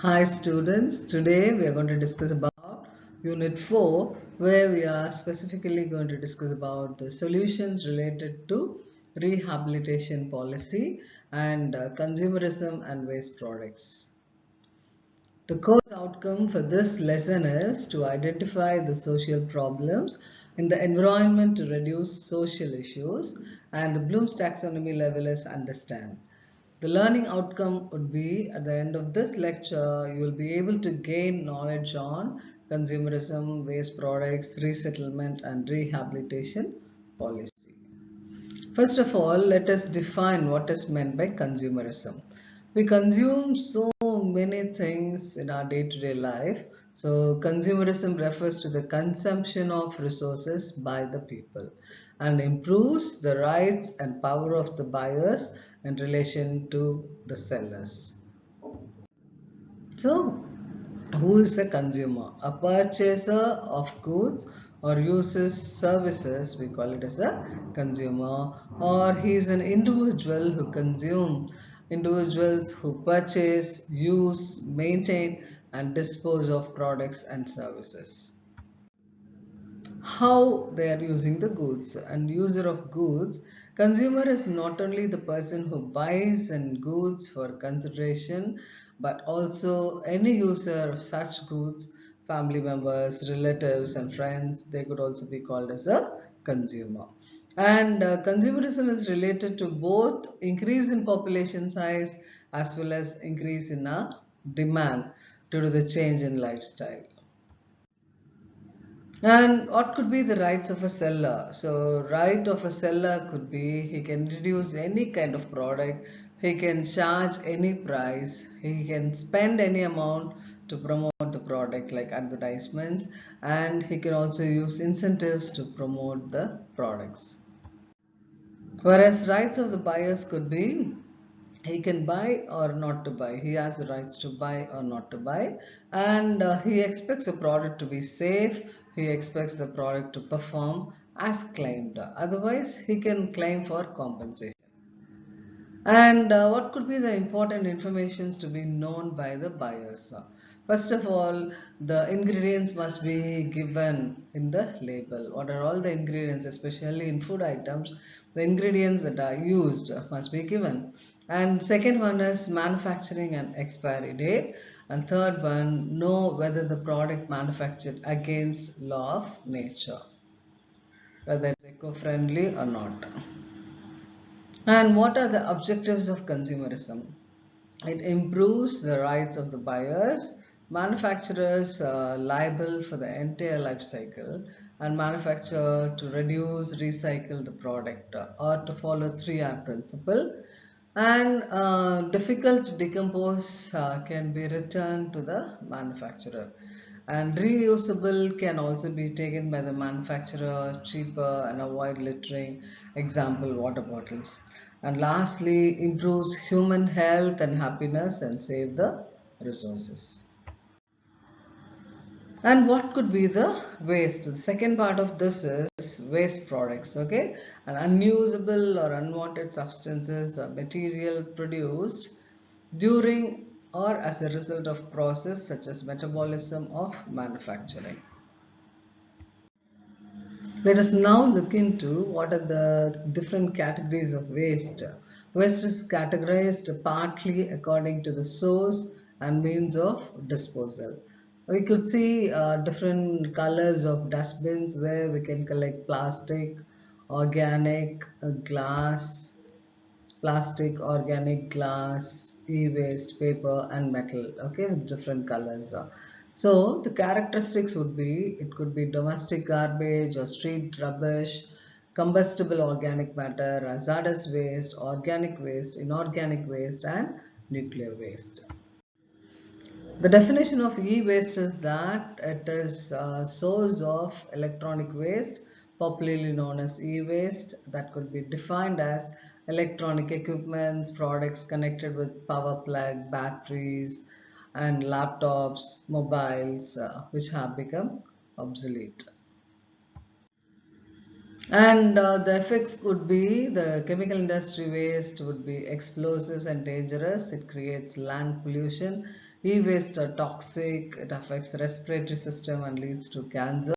Hi students, today we are going to discuss about Unit 4 where we are specifically going to discuss about the solutions related to rehabilitation policy and consumerism and waste products. The course outcome for this lesson is to identify the social problems in the environment to reduce social issues, and the Bloom's taxonomy level is understand. The learning outcome would be at the end of this lecture, you will be able to gain knowledge on consumerism, waste products, resettlement and rehabilitation policy. First of all, let us define what is meant by consumerism. We consume so many things in our day-to-day life. So consumerism refers to the consumption of resources by the people and improves the rights and power of the buyers in relation to the sellers. So, who is a consumer? A purchaser of goods or uses services, we call it as a consumer, or he is an individual who consume, individuals who purchase, use, maintain and dispose of products and services. How they are using the goods. And user of goods, consumer is not only the person who buys and goods for consideration, but also any user of such goods, family members, relatives and friends, they could also be called as a consumer. And consumerism is related to both increase in population size as well as increase in demand due to the change in lifestyle. And what could be the rights of a seller? So, right of a seller could be he can introduce any kind of product, he can charge any price, he can spend any amount to promote the product like advertisements, and he can also use incentives to promote the products. Whereas rights of the buyers could be he can buy or not to buy. He has the rights to buy or not to buy, and he expects a product to be safe. He expects the product to perform as claimed. Otherwise, he can claim for compensation. And what could be the important informations to be known by the buyers? First of all, the ingredients must be given in the label. What are all the ingredients, especially in food items, the ingredients that are used must be given. And second one is manufacturing and expiry date. And third one, know whether the product manufactured against law of nature, whether it's eco-friendly or not. And what are the objectives of consumerism? It improves the rights of the buyers, manufacturers liable for the entire life cycle, and manufacturer to reduce, recycle the product or to follow 3R principle. And difficult to decompose can be returned to the manufacturer. And reusable can also be taken by the manufacturer cheaper and avoid littering, example water bottles. And lastly, improves human health and happiness and save the resources. And what could be the waste? The second part of this is waste products, okay? And unusable or unwanted substances or material produced during or as a result of process such as metabolism of manufacturing. Let us now look into what are the different categories of waste. Waste is categorized partly according to the source and means of disposal. We could see different colors of dustbins where we can collect plastic, organic, glass, plastic, organic, glass, e-waste, paper and metal, okay, with different colors. So the characteristics would be, it could be domestic garbage or street rubbish, combustible organic matter, hazardous waste, organic waste, inorganic waste and nuclear waste. The definition of e-waste is that it is a source of electronic waste, popularly known as e-waste, that could be defined as electronic equipments, products connected with power plug, batteries, and laptops, mobiles, which have become obsolete. And the effects could be the chemical industry waste would be explosives and dangerous. It creates land pollution. E-waste are toxic, it affects respiratory system and leads to cancer.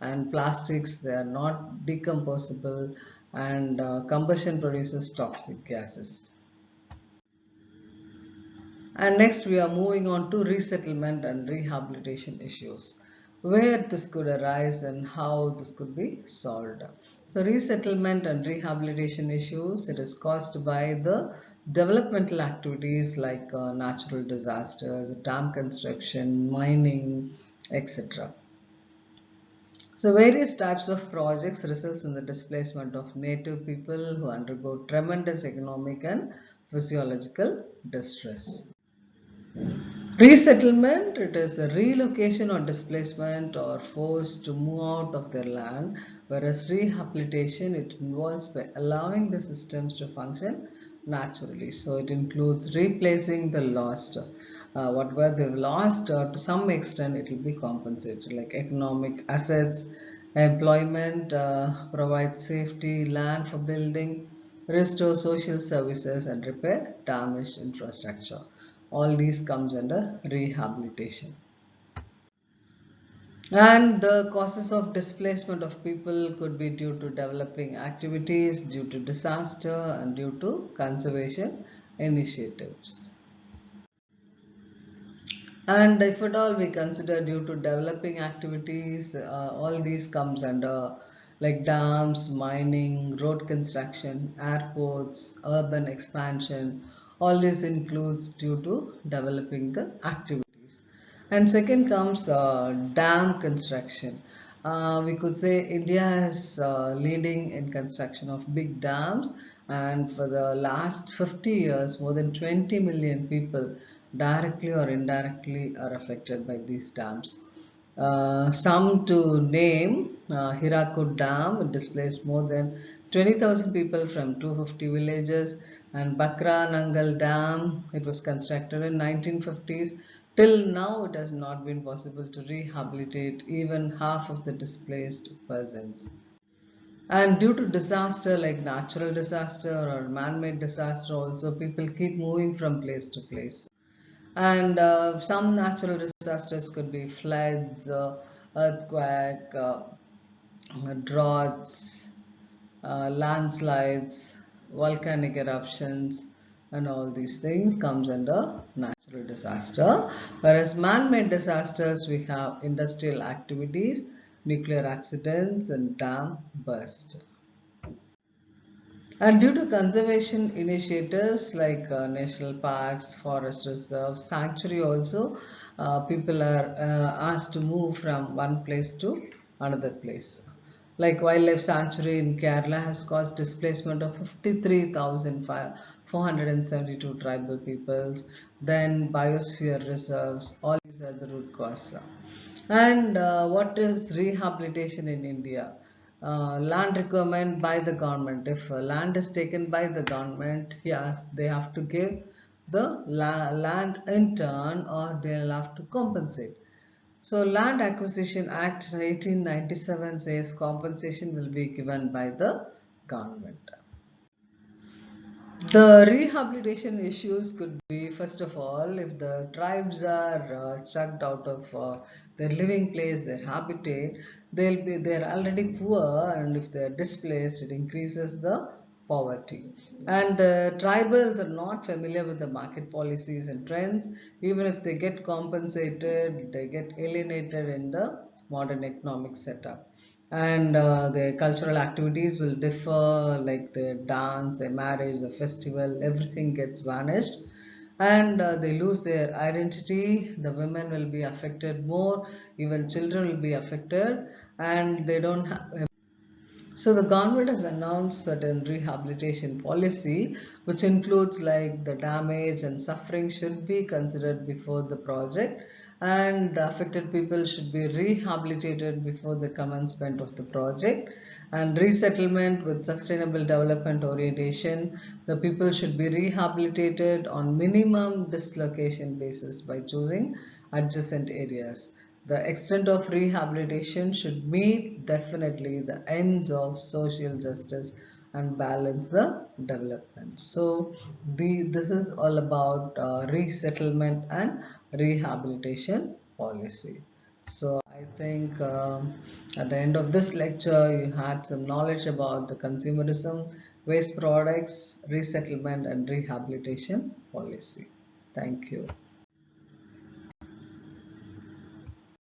And plastics, they are not decomposable, and combustion produces toxic gases. And next we are moving on to resettlement and rehabilitation issues, where this could arise and how this could be solved. So resettlement and rehabilitation issues, it is caused by the developmental activities like natural disasters, dam construction, mining, etc. So various types of projects results in the displacement of native people who undergo tremendous economic and physiological distress. Resettlement, it is a relocation or displacement or forced to move out of their land, whereas rehabilitation, it involves by allowing the systems to function naturally. So it includes replacing the lost. Whatever they've lost, to some extent, it will be compensated, like economic assets, employment, provide safety, land for building, restore social services, and repair damaged infrastructure. All these comes under rehabilitation. And the causes of displacement of people could be due to developing activities, due to disaster, and due to conservation initiatives. And if at all we consider due to developing activities, all these comes under like dams, mining, road construction, airports, urban expansion. All this includes due to developing the activities. And second comes dam construction. We could say India is leading in construction of big dams, and for the last 50 years, more than 20 million people directly or indirectly are affected by these dams. Some to name, Hirakud Dam displaced more than 20,000 people from 250 villages, and Bakra Nangal Dam, it was constructed in 1950s. Till now, it has not been possible to rehabilitate even half of the displaced persons. And due to disaster like natural disaster or man-made disaster also, people keep moving from place to place. And some natural disasters could be floods, earthquake, droughts, landslides, volcanic eruptions, and all these things comes under natural disaster. Whereas man-made disasters, we have industrial activities, nuclear accidents, and dam burst. And due to conservation initiatives like national parks, forest reserves, sanctuary also, people are asked to move from one place to another place. Like wildlife sanctuary in Kerala has caused displacement of 53,472 tribal peoples. Then biosphere reserves, all these are the root cause. And what is rehabilitation in India? Land requirement by the government. If land is taken by the government, yes, they have to give the land in turn, or they'll have to compensate. So Land Acquisition Act 1897 says compensation will be given by the government. The rehabilitation issues could be, first of all, if the tribes are chucked out of their living place, their habitat, they're already poor, and if they're displaced, it increases the poverty. And the tribals are not familiar with the market policies and trends. Even if they get compensated, they get alienated in the modern economic setup. And their cultural activities will differ, like the dance, a marriage, a festival, everything gets vanished, and they lose their identity. The women will be affected more, even children will be affected, and they don't have. So the government has announced certain rehabilitation policy, which includes like the damage and suffering should be considered before the project, and the affected people should be rehabilitated before the commencement of the project, and resettlement with sustainable development orientation. The people should be rehabilitated on minimum dislocation basis by choosing adjacent areas. The extent of rehabilitation should meet definitely the ends of social justice and balance the development. So this is all about resettlement and rehabilitation policy. So I think at the end of this lecture you had some knowledge about the consumerism, waste products, resettlement and rehabilitation policy. Thank you.